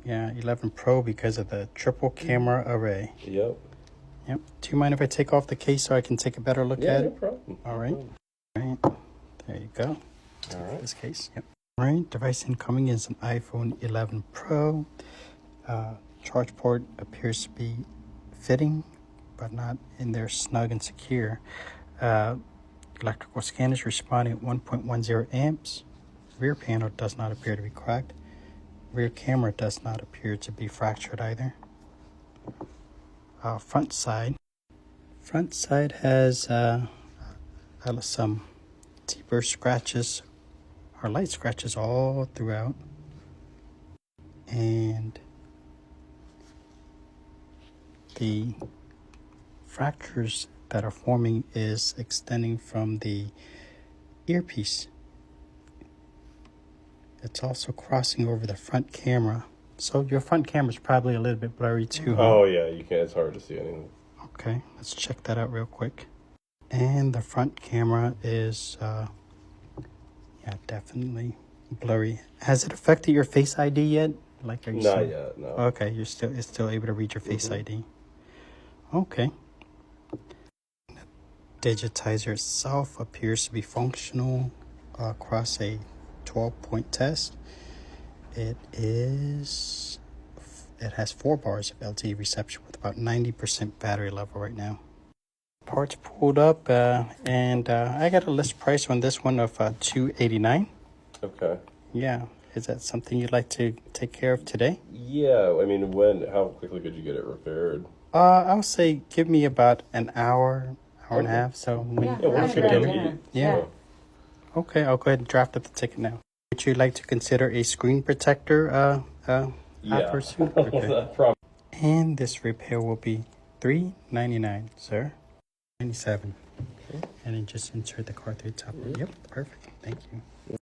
Yeah, 11 Pro because of the triple camera array. Yep. Yep. Do you mind if I take off the case so I can take a better look at No it? problem. All right. No problem. All right. There you go. All right. This case. Yep. All right. Device incoming is an iPhone 11 Pro. Charge port appears to be fitting, but not in there snug and secure. Electrical scan is responding at 1.10 amps. Rear panel does not appear to be cracked. Rear camera does not appear to be fractured either. Front side. Front side has some deeper scratches or light scratches all throughout. And the fractures that are forming is extending from the earpiece. It's also crossing over the front camera. So your front camera is probably a little bit blurry too, huh? Oh yeah, you can't. It's hard to see anything. Okay, let's check that out real quick. And the front camera is, yeah, definitely blurry. Has it affected your Face ID yet? Like, are you Not yet. No. Okay, it's still able to read your Face ID. Okay. The digitizer itself appears to be functional across a 12-point test. It has 4 bars of LTE reception with about 90% battery level right now. Parts pulled up, and I got a list price on this one of $289. Okay. Yeah, is that something you'd like to take care of today? Yeah. I mean, how quickly could you get it repaired? I'll say give me about an hour and a half. So Yeah, we're just gonna go eat. Yeah. So. Okay, I'll go ahead and draft up the ticket now. Would you like to consider a screen protector? Yeah. Okay. And this repair will be $399, sir. 97. Okay. And then just insert the card through the top. Yep, perfect. Thank you.